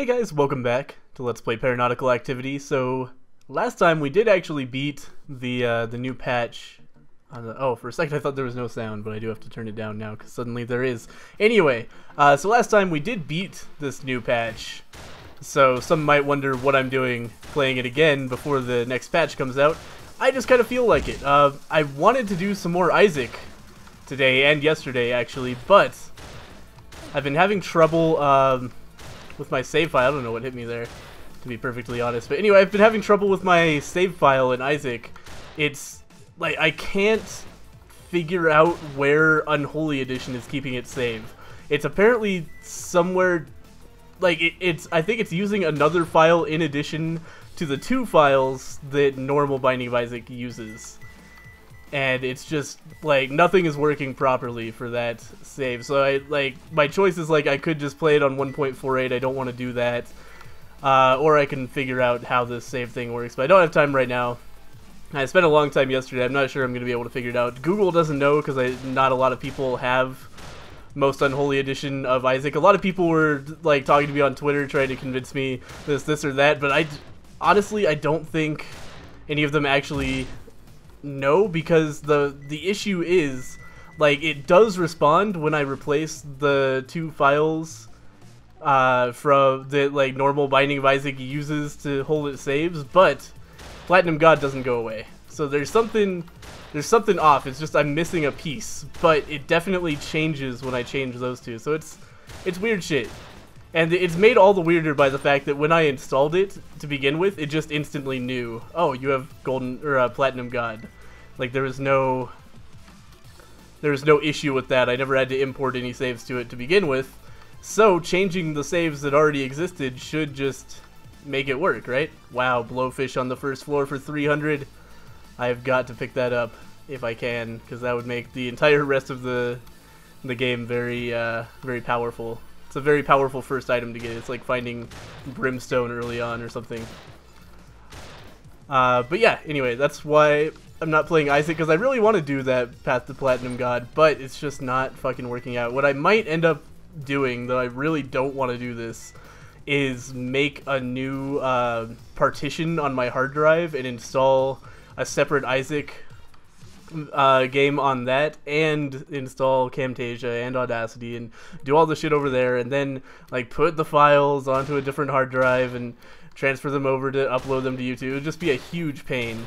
Hey guys, welcome back to Let's Play Paranautical Activity. So, last time we did actually beat the new patch. Oh, for a second I thought there was no sound, but I do have to turn it down now because suddenly there is. Anyway, so last time we did beat this new patch. So some might wonder what I'm doing playing it again before the next patch comes out. I just kind of feel like it. I wanted to do some more Isaac today and yesterday actually, but I've been having trouble with my save file. I don't know what hit me there, to be perfectly honest. But anyway, I've been having trouble with my save file in Isaac. It's like I can't figure out where Unholy Edition is keeping it saved. It's apparently somewhere, like I think it's using another file in addition to the two files that normal Binding of Isaac uses. And it's just, like, nothing is working properly for that save. So, my choice is, like, I could just play it on 1.48. I don't want to do that. Or I can figure out how this save thing works. But I don't have time right now. I spent a long time yesterday. I'm not sure I'm going to be able to figure it out. Google doesn't know because not a lot of people have Most Unholy Edition of Isaac. A lot of people were, like, talking to me on Twitter trying to convince me this, or that. But honestly, I don't think any of them actually... No, because the issue is, like, it does respond when I replace the two files from the, like, normal Binding of Isaac uses to hold it saves, but Platinum God doesn't go away. So there's something off. It's just I'm missing a piece, but it definitely changes when I change those two. So it's weird shit. And it's made all the weirder by the fact that when I installed it to begin with, it just instantly knew, oh, you have golden or Platinum God. Like there was no issue with that. I never had to import any saves to it to begin with. So changing the saves that already existed should just make it work, right? Wow, Blowfish on the first floor for 300. I've got to pick that up if I can, because that would make the entire rest of the game very very powerful. It's a very powerful first item to get. It's like finding brimstone early on or something. But yeah, anyway, that's why I'm not playing Isaac, because I really want to do that Path to Platinum God, but it's just not fucking working out. What I might end up doing, though I really don't want to do this, is make a new partition on my hard drive and install a separate Isaac game on that, and install Camtasia and Audacity and do all the shit over there, and then like put the files onto a different hard drive and transfer them over to upload them to YouTube. It would just be a huge pain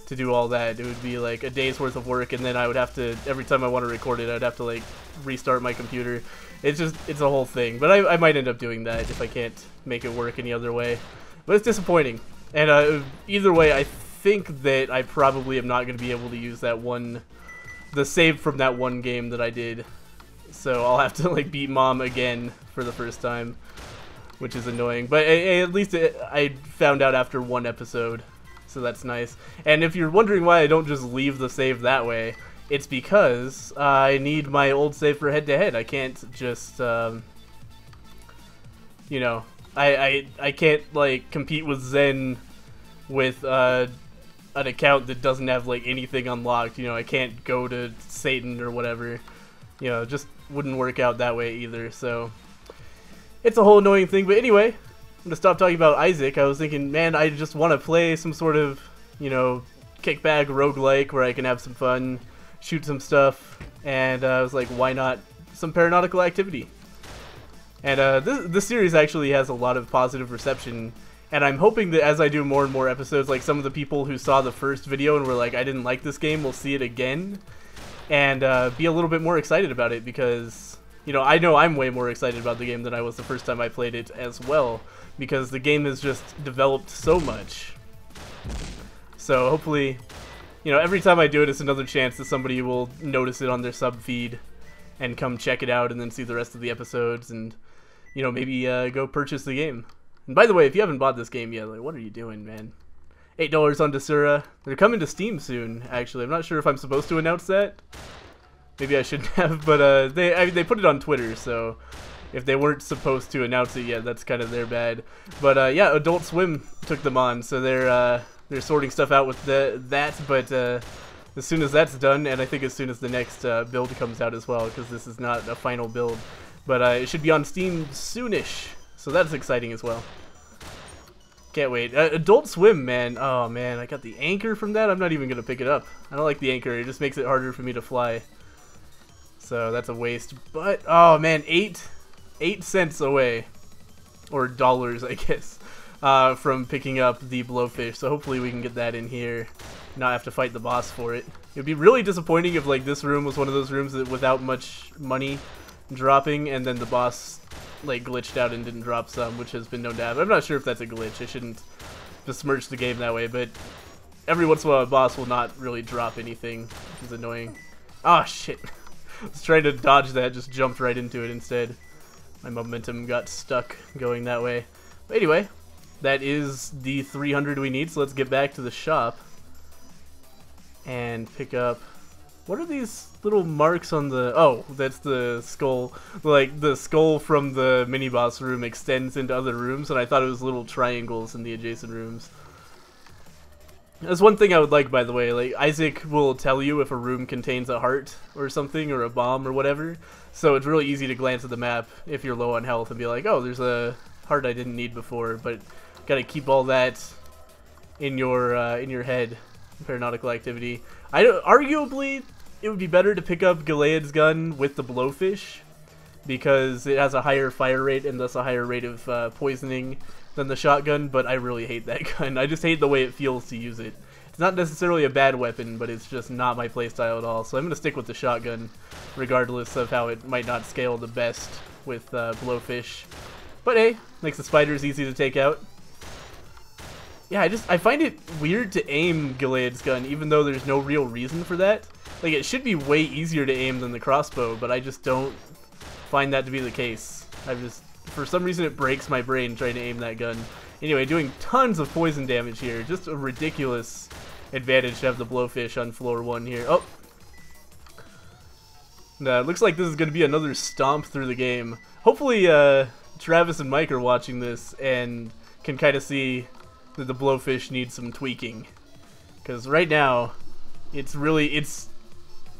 to do all that. It would be like a day's worth of work, and then I would have to, every time I want to record it, I'd have to like restart my computer. It's a whole thing, but I might end up doing that if I can't make it work any other way. But it's disappointing, and either way, I think that I probably am not going to be able to use the save from that one game that I did. So I'll have to like beat Mom again for the first time, which is annoying. But at least I found out after one episode, so that's nice. And if you're wondering why I don't just leave the save that way, it's because I need my old save for head-to-head. I can't just, you know, I can't like compete with Zen with an account that doesn't have like anything unlocked. You know, I can't go to Satan or whatever. You know, it just wouldn't work out that way either. So it's a whole annoying thing. But anyway, I'm gonna stop talking about Isaac. I was thinking, man, I just want to play some sort of, you know, kickback roguelike where I can have some fun, shoot some stuff, and I was like, why not some Paranautical Activity? And this series actually has a lot of positive reception. And I'm hoping that as I do more and more episodes, like some of the people who saw the first video and were like, I didn't like this game, will see it again and be a little bit more excited about it, because, you know I'm way more excited about the game than I was the first time I played it as well, because the game has just developed so much. So hopefully, you know, every time I do it, it's another chance that somebody will notice it on their sub feed and come check it out and then see the rest of the episodes and, you know, maybe go purchase the game. And by the way, if you haven't bought this game yet, like, what are you doing, man? $8 on Desura. They're coming to Steam soon, actually. I'm not sure if I'm supposed to announce that. Maybe I shouldn't have, but they put it on Twitter, so if they weren't supposed to announce it yet, that's kind of their bad. But yeah, Adult Swim took them on, so they're sorting stuff out with that. But as soon as that's done, and I think as soon as the next build comes out as well, because this is not a final build, but it should be on Steam soonish. So that's exciting as well. Can't wait. Adult Swim, man. Oh, man. I got the anchor from that. I'm not even going to pick it up. I don't like the anchor. It just makes it harder for me to fly. So that's a waste. But, oh, man. 8 cents away. Or dollars, I guess. From picking up the Blowfish. So hopefully we can get that in here. Not have to fight the boss for it. It would be really disappointing if, like, this room was one of those rooms that without much money dropping, and then the boss like glitched out and didn't drop some, which has been known to happen. I'm not sure if that's a glitch. I shouldn't besmirch the game that way, but every once in a while a boss will not really drop anything, which is annoying. Ah, shit. I was trying to dodge that, just jumped right into it instead. My momentum got stuck going that way. But anyway, that is the 300 we need, so let's get back to the shop and pick up... What are these little marks on the... Oh, that's the skull. Like, the skull from the mini-boss room extends into other rooms, and I thought it was little triangles in the adjacent rooms. That's one thing I would like, by the way. Like, Isaac will tell you if a room contains a heart or something, or a bomb or whatever. So it's really easy to glance at the map if you're low on health and be like, oh, there's a heart I didn't need before. But gotta keep all that in your head. Paranautical activity. Arguably, it would be better to pick up Gilead's gun with the Blowfish, because it has a higher fire rate and thus a higher rate of poisoning than the shotgun, but I really hate that gun. I just hate the way it feels to use it. It's not necessarily a bad weapon, but it's just not my playstyle at all, so I'm going to stick with the shotgun, regardless of how it might not scale the best with Blowfish. But hey, makes the spiders easy to take out. Yeah, I find it weird to aim Gilead's gun, even though there's no real reason for that. Like, it should be way easier to aim than the crossbow, but I just don't find that to be the case. For some reason, it breaks my brain trying to aim that gun. Anyway, doing tons of poison damage here. Just a ridiculous advantage to have the Blowfish on floor 1 here. Oh! Looks like this is going to be another stomp through the game. Hopefully, Travis and Mike are watching this and can kind of see that the Blowfish needs some tweaking. Because right now, it's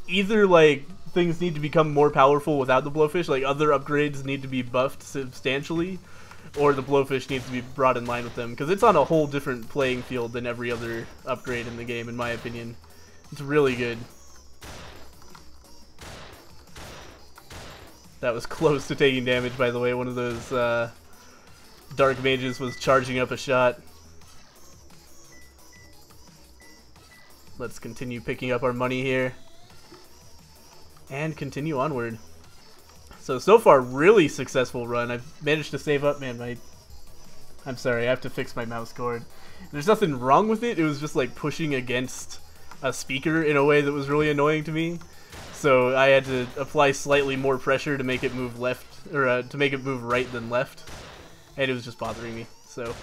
either like things need to become more powerful without the Blowfish, like other upgrades need to be buffed substantially, or the Blowfish needs to be brought in line with them, because it's on a whole different playing field than every other upgrade in the game, in my opinion. It's really good. That was close to taking damage, by the way. One of those dark mages was charging up a shot. Let's continue picking up our money here and continue onward. So far, really successful run. I've managed to save up, man. I'm sorry, I have to fix my mouse cord. There's nothing wrong with it. It was just like pushing against a speaker in a way that was really annoying to me. So I had to apply slightly more pressure to make it move left, or to make it move right than left, and it was just bothering me. So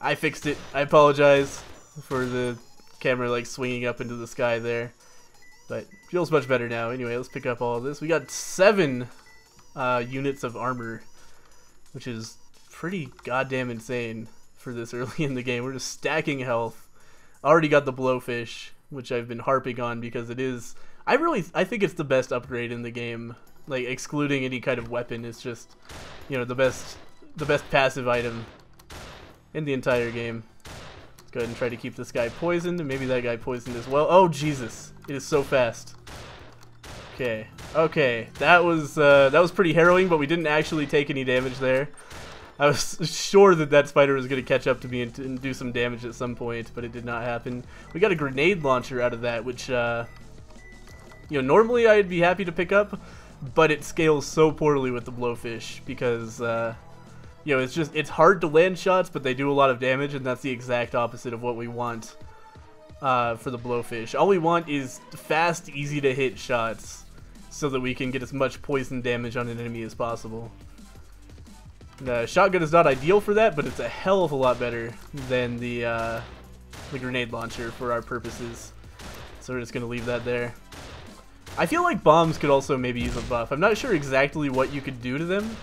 I fixed it. I apologize for the camera like swinging up into the sky there, but feels much better now. Anyway, let's pick up all of this. We got 7 units of armor, which is pretty goddamn insane for this early in the game. We're just stacking health. Already got the Blowfish, which I've been harping on because it is, I think it's the best upgrade in the game. Like, excluding any kind of weapon, it's just, you know, the best passive item in the entire game. Let's go ahead and try to keep this guy poisoned, and maybe that guy poisoned as well. Oh Jesus, it is so fast. Okay, that was pretty harrowing, but we didn't actually take any damage there. I was sure that spider was going to catch up to me and do some damage at some point, but it did not happen. We got a grenade launcher out of that, which, you know, normally I'd be happy to pick up, but it scales so poorly with the Blowfish because, you know, it's hard to land shots, but they do a lot of damage, and that's the exact opposite of what we want for the Blowfish. All we want is fast, easy to hit shots so that we can get as much poison damage on an enemy as possible. The shotgun is not ideal for that, but it's a hell of a lot better than the grenade launcher for our purposes. So we're just going to leave that there. I feel like bombs could also maybe use a buff. I'm not sure exactly what you could do to them.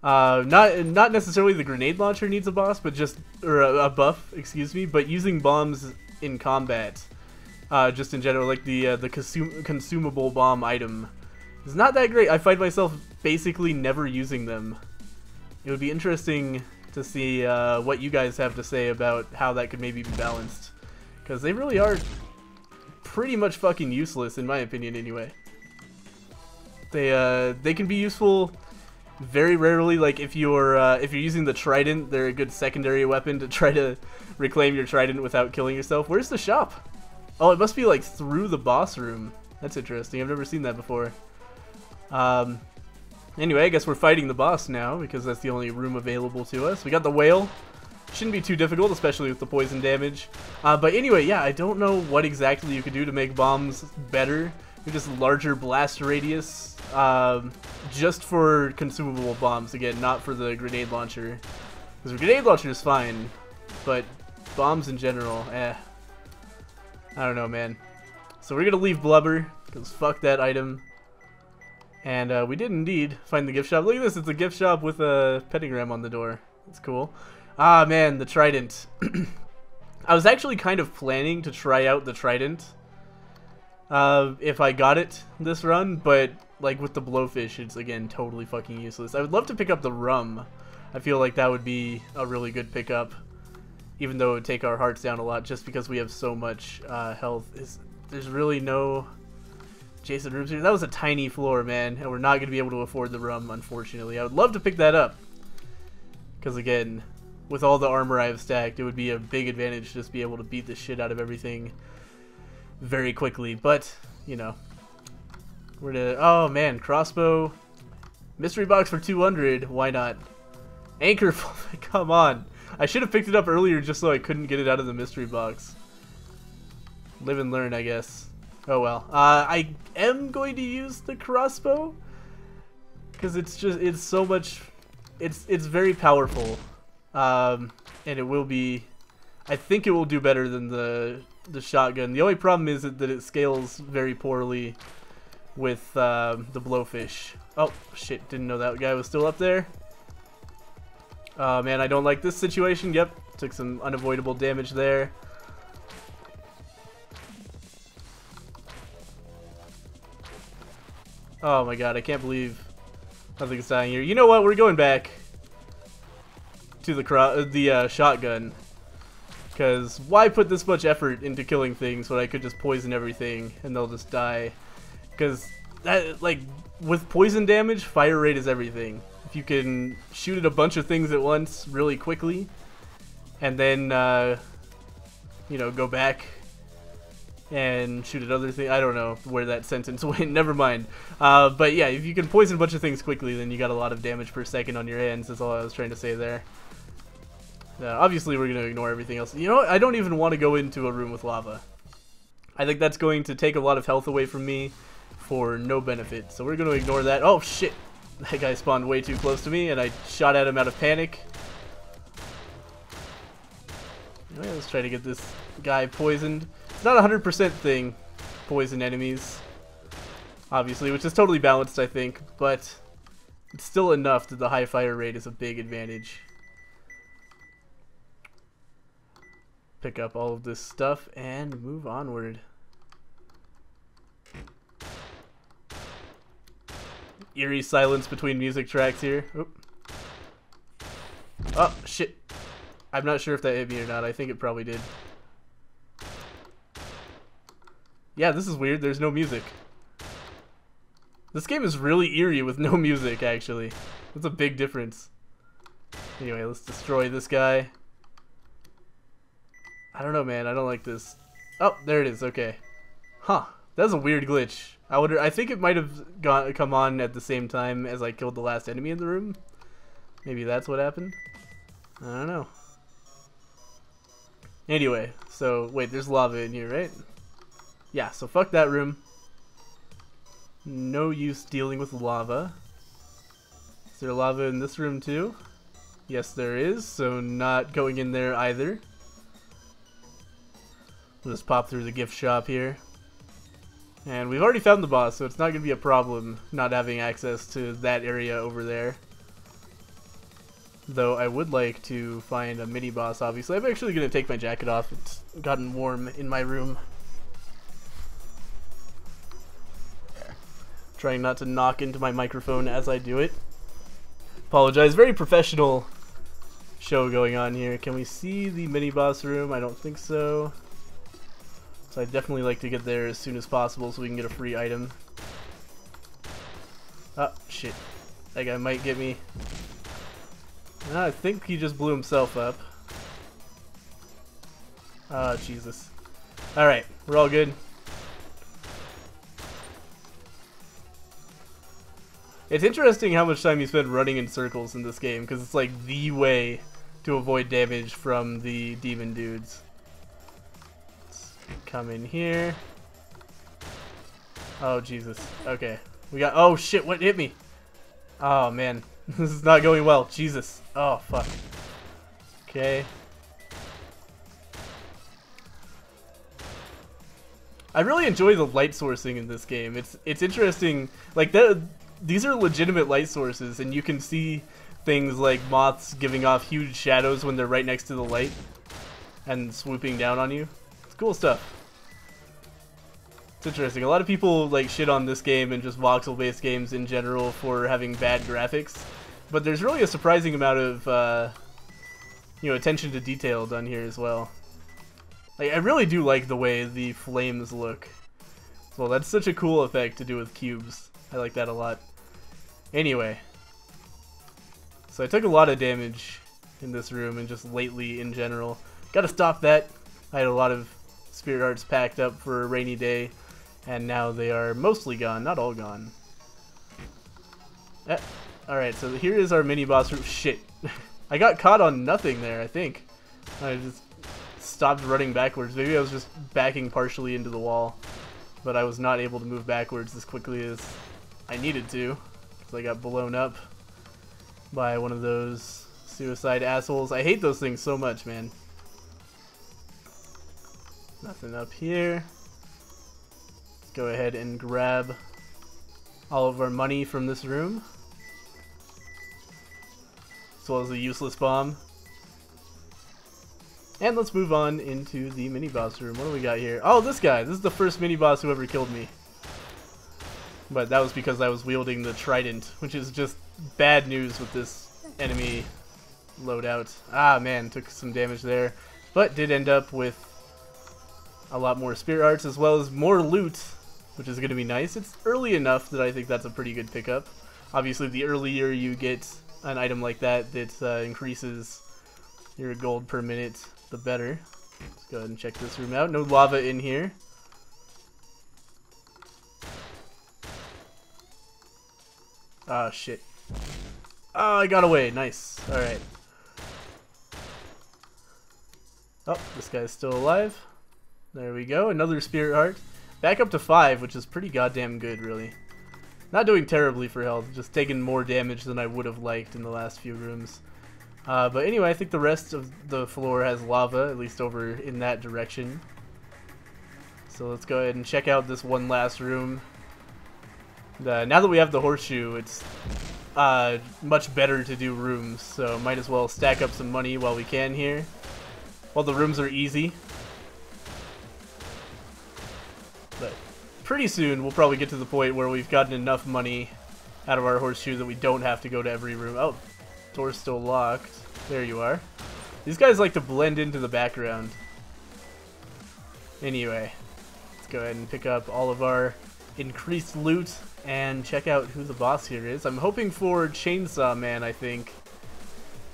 Not necessarily the grenade launcher needs a boss, but just a buff, excuse me. But using bombs in combat, just in general, like the consumable bomb item, is not that great. I find myself basically never using them. it would be interesting to see what you guys have to say about how that could maybe be balanced. Because they really are pretty much fucking useless, in my opinion, anyway. They can be useful very rarely. Like if you're using the trident, they're a good secondary weapon to try to reclaim your trident without killing yourself. Where's the shop? Oh, it must be like through the boss room. That's interesting. I've never seen that before. Anyway, I guess we're fighting the boss now because that's the only room available to us. We got the whale. Shouldn't be too difficult, especially with the poison damage. But anyway, yeah, I don't know what exactly you could do to make bombs better. Just larger blast radius, just for consumable bombs, again, not for the grenade launcher. Because the grenade launcher is fine, but bombs in general, I don't know, man. So we're gonna leave Blubber, because fuck that item. And we did indeed find the gift shop. Look at this, it's a gift shop with a pentagram on the door. That's cool. Ah, man, the trident. I was actually kind of planning to try out the trident if I got it this run, but like with the Blowfish, it's again totally fucking useless. I would love to pick up the rum. I feel like that would be a really good pickup, even though it would take our hearts down a lot just because we have so much health. There's really no Jason rooms here. That was a tiny floor, man, and we're not going to be able to afford the rum, unfortunately. I would love to pick that up, because again, with all the armor I have stacked, it would be a big advantage to just be able to beat the shit out of everything very quickly. But, you know, we're to... Oh, man, crossbow. Mystery box for 200. Why not? Anchor... Come on. I should have picked it up earlier just so I couldn't get it out of the mystery box. Live and learn, I guess. Oh, well. I am going to use the crossbow, because it's so much... It's very powerful. And it will be... I think it will do better than the shotgun. The only problem is that it scales very poorly with the Blowfish. Oh, shit. Didn't know that guy was still up there. Oh, man, I don't like this situation. Yep. Took some unavoidable damage there. Oh, my God. I can't believe nothing's dying here. You know what? We're going back to the shotgun, because why put this much effort into killing things when I could just poison everything and they'll just die? Because that, like, with poison damage, fire rate is everything. If you can shoot at a bunch of things at once really quickly and then you know, go back and shoot at other things. I don't know where that sentence went, never mind. But yeah, if you can poison a bunch of things quickly, then you got a lot of damage per second on your hands. That's all I was trying to say there. Obviously, we're going to ignore everything else. You know what? I don't even want to go into a room with lava. I think that's going to take a lot of health away from me for no benefit. So we're going to ignore that. Oh, shit. That guy spawned way too close to me, and I shot at him out of panic. Anyway, let's try to get this guy poisoned. It's not a 100% thing, poison enemies, obviously, which is totally balanced, I think, but it's still enough that the high fire rate is a big advantage. Pick up all of this stuff and move onward. Eerie silence between music tracks here. Oop. Oh, shit. I'm not sure if that hit me or not. I think it probably did. Yeah, this is weird. There's no music. This game is really eerie with no music, actually. That's a big difference. Anyway, let's destroy this guy. I don't know, man. I don't like this. Oh, there it is. Okay. Huh. That was a weird glitch. I think it might have come on at the same time as I killed the last enemy in the room. Maybe that's what happened. I don't know. Anyway, so wait, there's lava in here, right? Yeah, so fuck that room. No use dealing with lava. Is there lava in this room too? Yes, there is, so not going in there either. We'll just pop through the gift shop here. And we've already found the boss, so it's not going to be a problem not having access to that area over there. Though I would like to find a mini boss, obviously. I'm actually going to take my jacket off. It's gotten warm in my room. Trying not to knock into my microphone as I do it. Apologize. Very professional show going on here. Can we see the mini boss room? I don't think so. So I'd definitely like to get there as soon as possible so we can get a free item. Oh, shit. That guy might get me. I think he just blew himself up. Oh, Jesus. Alright, we're all good. It's interesting how much time you spend running in circles in this game, because it's like the way to avoid damage from the demon dudes. Let's come in here. Oh, Jesus. Okay. We got... Oh, shit, what hit me? Oh, man. This is not going well. Jesus. Oh, fuck. Okay. I really enjoy the light sourcing in this game. It's interesting. Like, these are legitimate light sources, and you can see things like moths giving off huge shadows when they're right next to the light and swooping down on you. It's cool stuff. It's interesting. A lot of people like shit on this game and just voxel-based games in general for having bad graphics, but there's really a surprising amount of attention to detail done here as well. Like, I really do like the way the flames look. Well, that's such a cool effect to do with cubes. I like that a lot. Anyway, so I took a lot of damage in this room and just lately in general. Gotta stop that. I had a lot of spirit hearts packed up for a rainy day, and now they are mostly gone, not all gone. Alright, so here is our mini boss room. Shit. I got caught on nothing there, I think. I just stopped running backwards. Maybe I was just backing partially into the wall, but I was not able to move backwards as quickly as I needed to, because I got blown up by one of those suicide assholes. I hate those things so much, man. Nothing up here. Let's go ahead and grab all of our money from this room, as well as a useless bomb. And let's move on into the mini boss room. What do we got here? Oh, this guy. This is the first mini boss who ever killed me. But that was because I was wielding the trident, which is just bad news with this enemy loadout. Ah, man, took some damage there. But did end up with a lot more spirit hearts as well as more loot, which is going to be nice. It's early enough that I think that's a pretty good pickup. Obviously, the earlier you get an item like that that increases your gold per minute, the better. Let's go ahead and check this room out. No lava in here. Ah, shit. Oh, I got away. Nice. Alright. Oh, this guy's still alive. There we go. Another spirit heart. Back up to 5, which is pretty goddamn good, really. Not doing terribly for health, just taking more damage than I would have liked in the last few rooms. But anyway, I think the rest of the floor has lava, at least over in that direction. So let's go ahead and check out this one last room. Now that we have the horseshoe, it's much better to do rooms, so might as well stack up some money while we can here. While the rooms are easy. But pretty soon we'll probably get to the point where we've gotten enough money out of our horseshoe that we don't have to go to every room. Oh, door's still locked. There you are. These guys like to blend into the background. Anyway, let's go ahead and pick up all of our increased loot and check out who the boss here is. I'm hoping for Chainsaw Man, I think,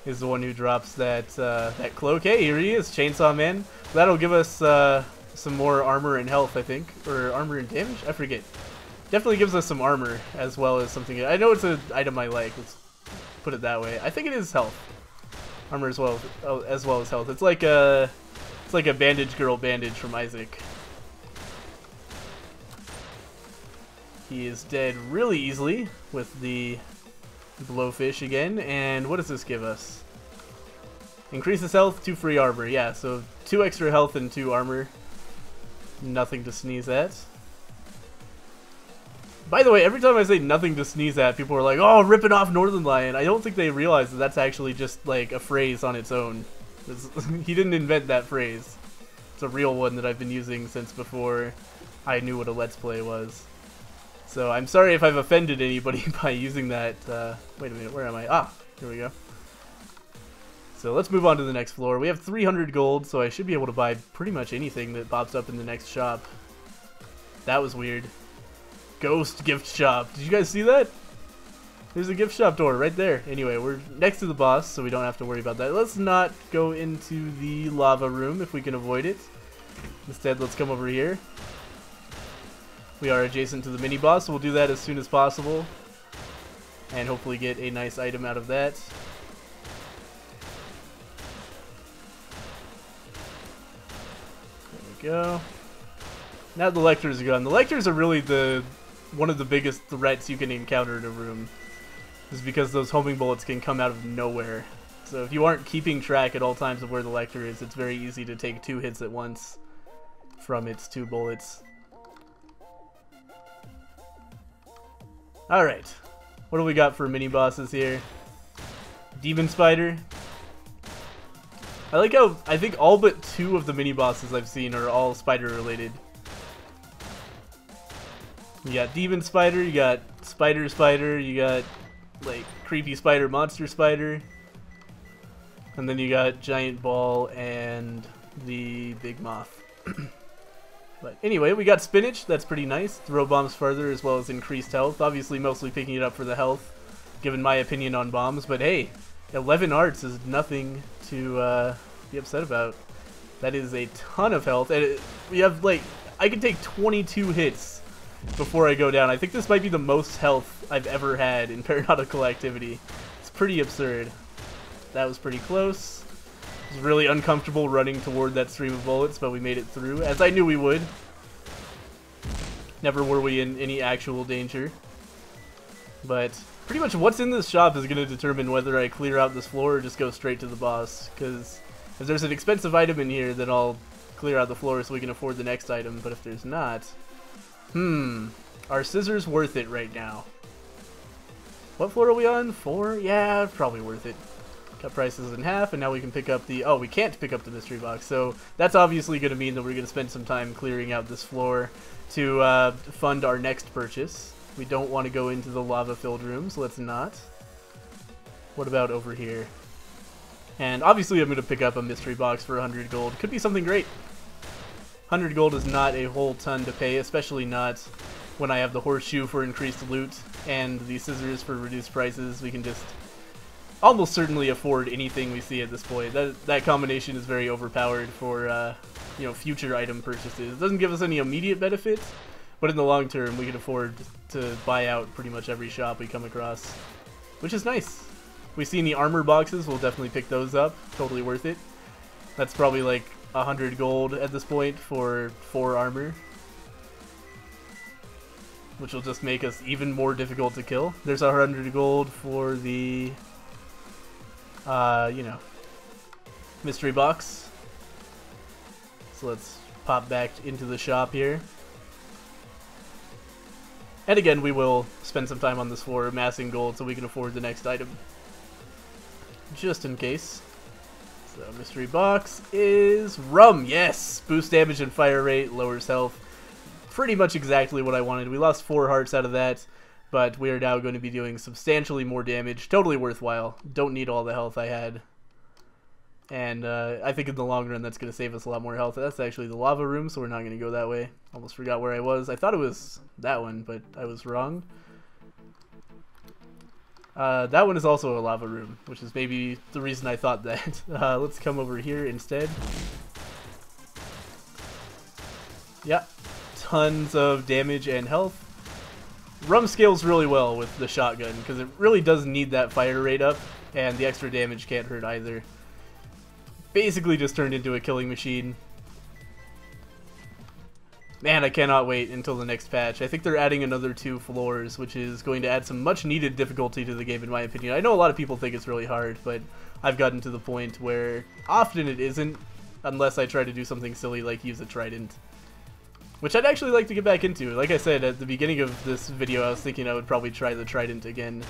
is the one who drops that that cloak. Hey, here he is, Chainsaw Man. That'll give us some more armor and health, I think. Or armor and damage? I forget. Definitely gives us some armor as well as something. I know it's an item I like. Let's put it that way. I think it is health. Armor as well as health. It's like a bandage girl bandage from Isaac. He is dead really easily with the Blowfish again. And what does this give us? Increases health, 2 free armor. Yeah, so 2 extra health and 2 armor. Nothing to sneeze at. By the way, every time I say nothing to sneeze at, people are like, oh, ripping off Northern Lion. I don't think they realize that that's actually just like a phrase on its own. He didn't invent that phrase. It's a real one that I've been using since before I knew what a Let's Play was. So I'm sorry if I've offended anybody by using that. Wait a minute, where am I? Ah, Here we go. So let's move on to the next floor. We have 300 gold, so I should be able to buy pretty much anything that pops up in the next shop. That was weird. Ghost gift shop. Did you guys see that? There's a gift shop door right there. Anyway, we're next to the boss, so we don't have to worry about that. Let's not go into the lava room if we can avoid it. Instead, let's come over here. We are adjacent to the mini boss, so we'll do that as soon as possible. And hopefully get a nice item out of that. There we go. Now the lectors are gone. The lectors are really one of the biggest threats you can encounter in a room. Is because those homing bullets can come out of nowhere. So if you aren't keeping track at all times of where the lector is, it's very easy to take 2 hits at once from its 2 bullets. Alright. What do we got for mini bosses here? Demon Spider. I like how I think all but 2 of the mini bosses I've seen are all spider related. You got Demon Spider, you got Spider Spider, you got like creepy spider, monster spider, and then you got giant ball and the big moth. But anyway, we got spinach. That's pretty nice. Throw bombs further as well as increased health. Obviously mostly picking it up for the health, given my opinion on bombs, but hey, 11 arts is nothing to be upset about. That is a ton of health, and we have like, I can take 22 hits before I go down. I think this might be the most health I've ever had in Paranautical activity. It's pretty absurd. That was pretty close. It was really uncomfortable running toward that stream of bullets, but we made it through, as I knew we would. Never were we in any actual danger. But pretty much what's in this shop is going to determine whether I clear out this floor or just go straight to the boss. Because if there's an expensive item in here, then I'll clear out the floor so we can afford the next item. But if there's not... are scissors worth it right now? What floor are we on? 4? Yeah, probably worth it. Cut prices in half, and now we can pick up the... Oh, we can't pick up the mystery box, so that's obviously going to mean that we're going to spend some time clearing out this floor to fund our next purchase. We don't want to go into the lava-filled rooms. Let's not. What about over here? And obviously I'm going to pick up a mystery box for 100 gold. Could be something great. 100 gold is not a whole ton to pay, especially not when I have the horseshoe for increased loot and the scissors for reduced prices. We can just almost certainly afford anything we see at this point. That combination is very overpowered for you know, future item purchases. It doesn't give us any immediate benefits, but in the long term we can afford to buy out pretty much every shop we come across, which is nice. If we see any armor boxes, we'll definitely pick those up. Totally worth it. That's probably like 100 gold at this point for 4 armor, which will just make us even more difficult to kill. There's 100 gold for the you know, mystery box. So let's pop back into the shop here, and again we will spend some time on this floor amassing gold so we can afford the next item, just in case. So mystery box is rum. Yes! Boost damage and fire rate, lowers health. Pretty much exactly what I wanted. We lost 4 hearts out of that, but we are now going to be doing substantially more damage. Totally worthwhile. Don't need all the health I had. And I think in the long run that's going to save us a lot more health. That's actually the lava room, so we're not going to go that way. Almost forgot where I was. I thought it was that one, but I was wrong. That one is also a lava room, which is maybe the reason I thought that. Let's come over here instead. Yep, tons of damage and health. Rum scales really well with the shotgun, because it really does need that fire rate up, and the extra damage can't hurt either. Basically just turned into a killing machine. Man, I cannot wait until the next patch. I think they're adding another 2 floors, which is going to add some much needed difficulty to the game in my opinion. I know a lot of people think it's really hard, but I've gotten to the point where often it isn't, unless I try to do something silly like use a trident. Which I'd actually like to get back into. Like I said, at the beginning of this video I was thinking I would probably try the trident again.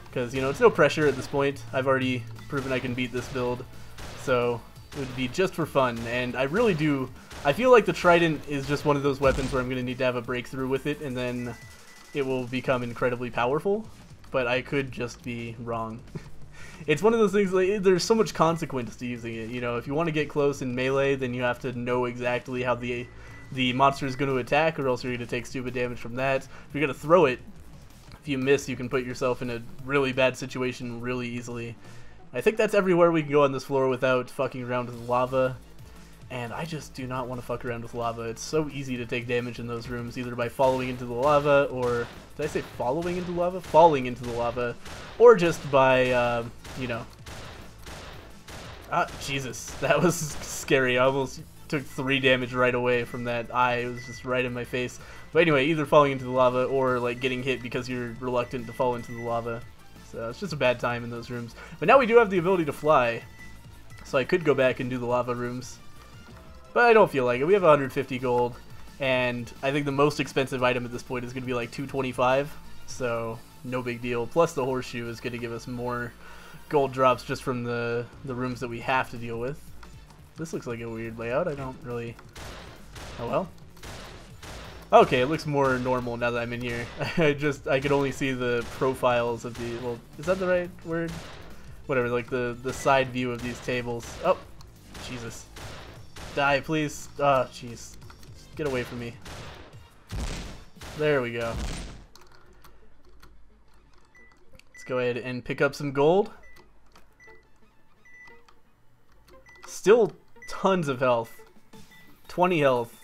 Because, you know, it's no pressure at this point. I've already proven I can beat this build. So, it would be just for fun, and I really do... I feel like the trident is just one of those weapons where I'm going to need to have a breakthrough with it, and then it will become incredibly powerful, but I could just be wrong. It's one of those things, like, there's so much consequence to using it. You know, if you want to get close in melee, then you have to know exactly how the monster is going to attack, or else you're going to take stupid damage from that. If you're going to throw it, if you miss, you can put yourself in a really bad situation really easily. I think that's everywhere we can go on this floor without fucking around with lava. And I just do not want to fuck around with lava. It's so easy to take damage in those rooms, either by falling into the lava, or... Did I say following into lava? Falling into the lava. Or just by, you know... Ah, Jesus. That was scary. I almost took 3 damage right away from that eye. It was just right in my face. But anyway, either falling into the lava, or, like, getting hit because you're reluctant to fall into the lava. So it's just a bad time in those rooms. But now we do have the ability to fly. So I could go back and do the lava rooms. But I don't feel like it. We have 150 gold, and I think the most expensive item at this point is going to be like 225, so no big deal. Plus the horseshoe is going to give us more gold drops just from the rooms that we have to deal with. This looks like a weird layout. I don't really... Oh well. Okay, it looks more normal now that I'm in here. I could only see the profiles of the... Well, is that the right word? Whatever, like the side view of these tables. Oh, Jesus. Die, please. Oh, jeez. Get away from me. There we go. Let's go ahead and pick up some gold. Still tons of health. 20 health.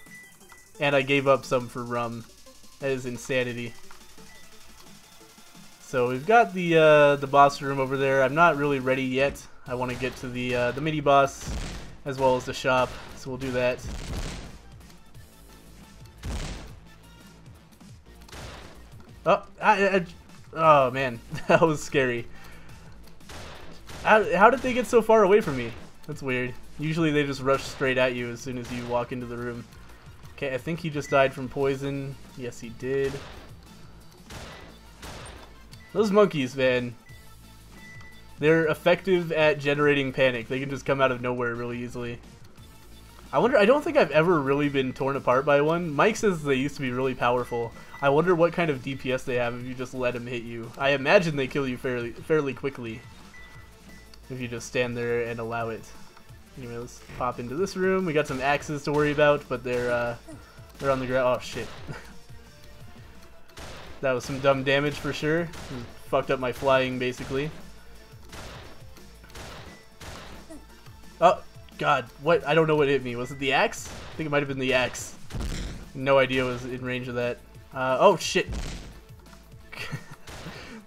And I gave up some for rum. That is insanity. So we've got the boss room over there. I'm not really ready yet. I want to get to the mini boss as well as the shop. So we'll do that. Oh, oh man, that was scary. How did they get so far away from me? That's weird. Usually they just rush straight at you as soon as you walk into the room. Okay, I think he just died from poison. Yes, he did. Those monkeys, man. They're effective at generating panic. They can just come out of nowhere really easily. I don't think I've ever really been torn apart by one. Mike says they used to be really powerful. I wonder what kind of DPS they have if you just let them hit you. I imagine they kill you fairly quickly if you just stand there and allow it. Anyway, let's pop into this room. We got some axes to worry about, but they're on the ground. Oh shit. That was some dumb damage for sure. It fucked up my flying basically. Oh god, what? I don't know what hit me. Was it the axe? I think it might have been the axe. No idea was in range of that. Oh shit.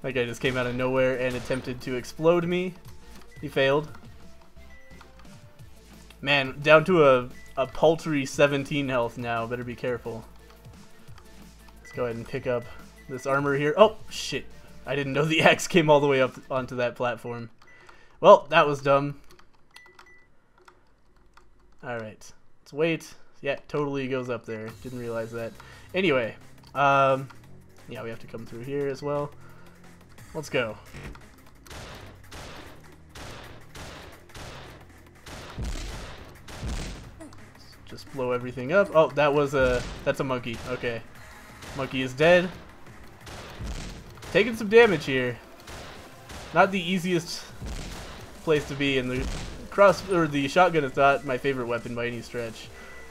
That guy just came out of nowhere and attempted to explode me. He failed. Man, down to a paltry 17 health now. Better be careful. Let's go ahead and pick up this armor here. Oh, shit. I didn't know the axe came all the way up onto that platform. Well, that was dumb. Alright. Let's wait. Yeah, totally goes up there. Didn't realize that. Anyway. Yeah, we have to come through here as well. Let's go. Just blow everything up. Oh, that's a monkey. Okay. Monkey is dead. Taking some damage here. Not the easiest place to be, and the shotgun is not my favorite weapon by any stretch.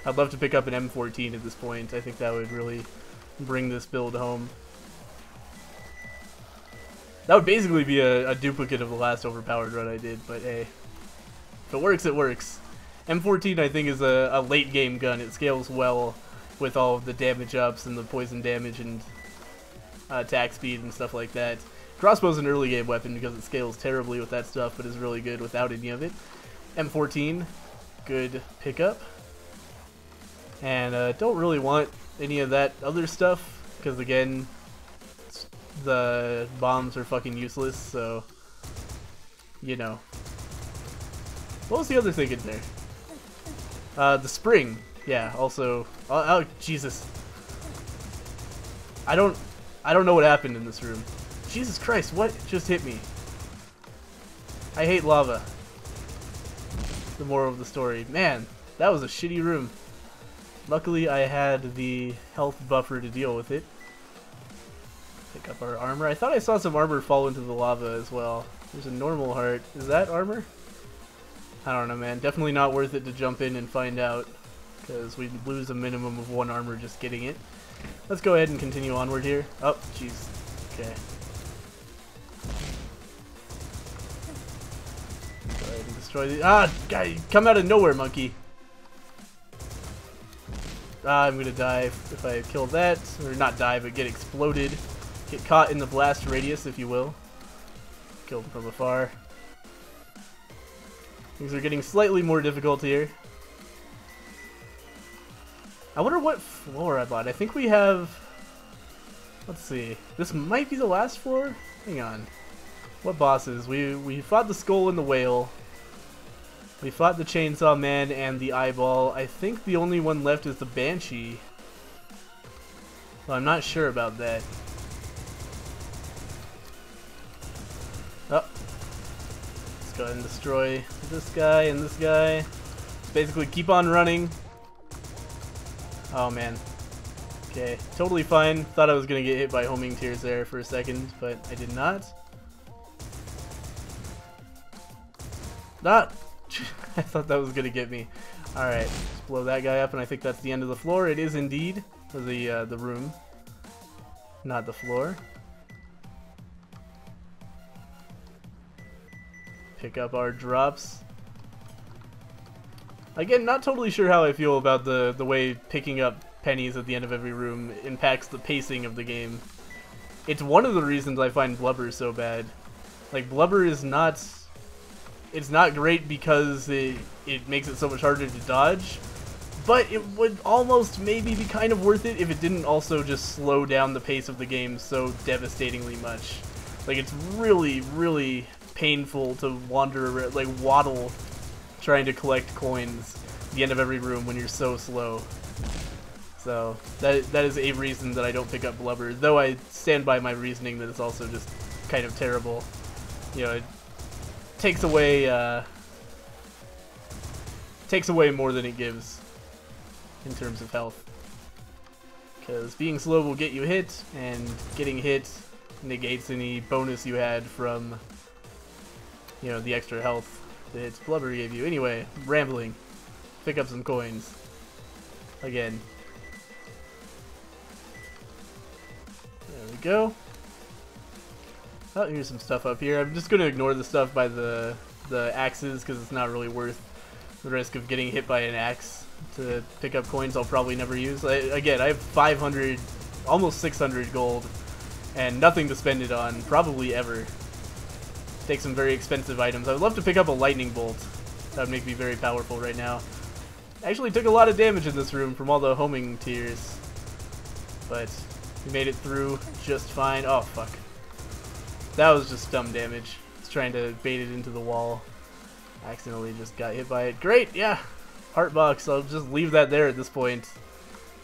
I'd love to pick up an M14 at this point. I think that would really bring this build home. That would basically be a duplicate of the last Overpowered run I did, but hey. If it works, it works. M14 I think is a late game gun. It scales well with all of the damage ups and the poison damage and attack speed and stuff like that. Crossbow's an early game weapon because it scales terribly with that stuff, but is really good without any of it. M14, good pickup. And don't really want any of that other stuff because again, the bombs are fucking useless, so you know. What was the other thing in there? The spring. Yeah, also... Oh, Jesus. I don't know what happened in this room. Jesus Christ, what just hit me? I hate lava. The moral of the story. Man, that was a shitty room. Luckily, I had the health buffer to deal with it. Pick up our armor. I thought I saw some armor fall into the lava as well. There's a normal heart. Is that armor? I don't know, man. Definitely not worth it to jump in and find out, because we'd lose a minimum of 1 armor just getting it. Let's go ahead and continue onward here. Oh, jeez. Okay. Go ahead and destroy the... Ah! Guy, come out of nowhere, monkey! Ah, I'm gonna die if I kill that. Or not die, but get exploded. Get caught in the blast radius, if you will. Killed from afar. Things are getting slightly more difficult here. I wonder what floor I bought. I think we have... Let's see. This might be the last floor? Hang on. What bosses? We fought the skull and the whale. We fought the chainsaw man and the eyeball. I think the only one left is the banshee. Well, I'm not sure about that. Oh. Let's go ahead and destroy this guy and this guy. Basically keep on running. Oh man. Okay, totally fine. Thought I was gonna get hit by homing tears there for a second, but I did not. Not! I thought that was gonna get me. Alright, let's blow that guy up, and I think that's the end of the floor. It is indeed. Or the room. Not the floor. Pick up our drops. Again, not totally sure how I feel about the way picking up pennies at the end of every room impacts the pacing of the game. It's one of the reasons I find Blubber so bad. Like, Blubber is not... It's not great because it makes it so much harder to dodge, but it would almost maybe be kind of worth it if it didn't also just slow down the pace of the game so devastatingly much. Like, it's really, really painful to wander around, like waddle trying to collect coins at the end of every room when you're so slow. So that is a reason that I don't pick up Blubber, though I stand by my reasoning that it's also just kind of terrible. You know, it takes away more than it gives in terms of health. Because being slow will get you hit, and getting hit negates any bonus you had from, you know, the extra health that Blubber gave you. Anyway, rambling. Pick up some coins. Again. There we go. Oh, here's some stuff up here. I'm just going to ignore the stuff by the axes because it's not really worth the risk of getting hit by an axe to pick up coins I'll probably never use. Again, I have 500, almost 600 gold, and nothing to spend it on, probably ever. Take some very expensive items. I would love to pick up a lightning bolt. That would make me very powerful right now. Actually took a lot of damage in this room from all the homing tears, but we made it through just fine. Oh, fuck. That was just dumb damage. I was trying to bait it into the wall. Accidentally just got hit by it. Great, yeah! Heart box. I'll just leave that there at this point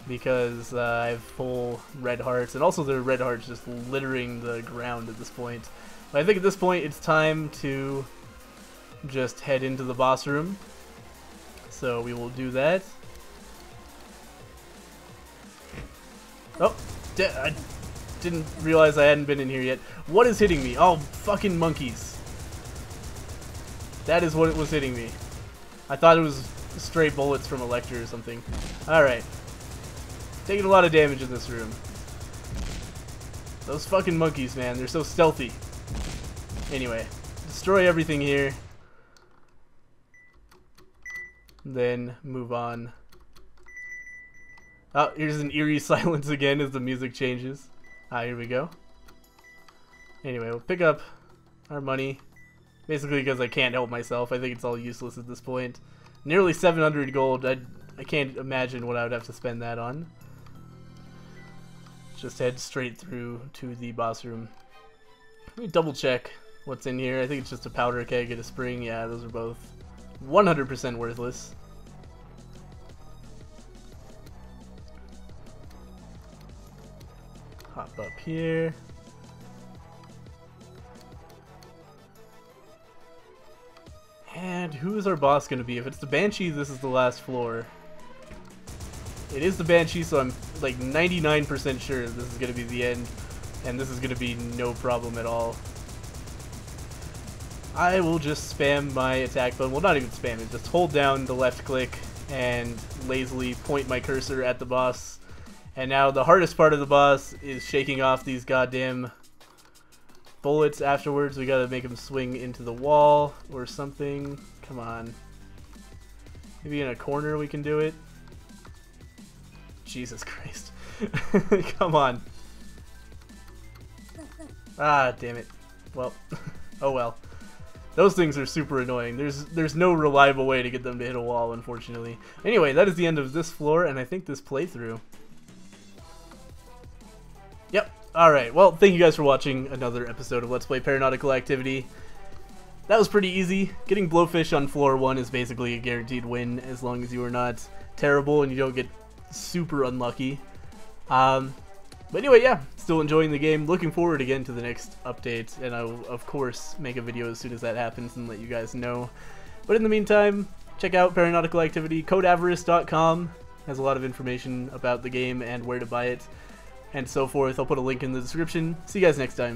because I have full red hearts, and also there are red hearts just littering the ground at this point. But I think at this point it's time to just head into the boss room. So we will do that. Oh, I didn't realize I hadn't been in here yet. What is hitting me? Oh, fucking monkeys. That is what it was hitting me. I thought it was stray bullets from a lecture or something. Alright. Taking a lot of damage in this room. Those fucking monkeys, man. They're so stealthy. Anyway. Destroy everything here. Then move on. Oh, here's an eerie silence again as the music changes. Ah, here we go. Anyway, we'll pick up our money. Basically because I can't help myself. I think it's all useless at this point. Nearly 700 gold. I can't imagine what I would have to spend that on. Just head straight through to the boss room. Let me double check what's in here. I think it's just a powder keg and a spring. Yeah, those are both 100% worthless. Hop up here. And who is our boss going to be? If it's the Banshee, this is the last floor. It is the Banshee, so I'm like 99% sure this is going to be the end. And this is going to be no problem at all. I will just spam my attack button. Well, not even spam it. Just hold down the left click and lazily point my cursor at the boss. And now the hardest part of the boss is shaking off these goddamn bullets afterwards. We gotta make him swing into the wall or something. Come on. Maybe in a corner we can do it. Jesus Christ. Come on. Ah, damn it. Well, oh well. Those things are super annoying. There's no reliable way to get them to hit a wall, unfortunately. Anyway, that is the end of this floor, and I think this playthrough. Yep. Alright, well, thank you guys for watching another episode of Let's Play Paranautical Activity. That was pretty easy. Getting Blowfish on floor 1 is basically a guaranteed win, as long as you are not terrible and you don't get super unlucky. But anyway, yeah, still enjoying the game. Looking forward again to the next update, and I will, of course, make a video as soon as that happens and let you guys know. But in the meantime, check out Paranautical Activity. CodeAvarice.com has a lot of information about the game and where to buy it, and so forth. I'll put a link in the description. See you guys next time.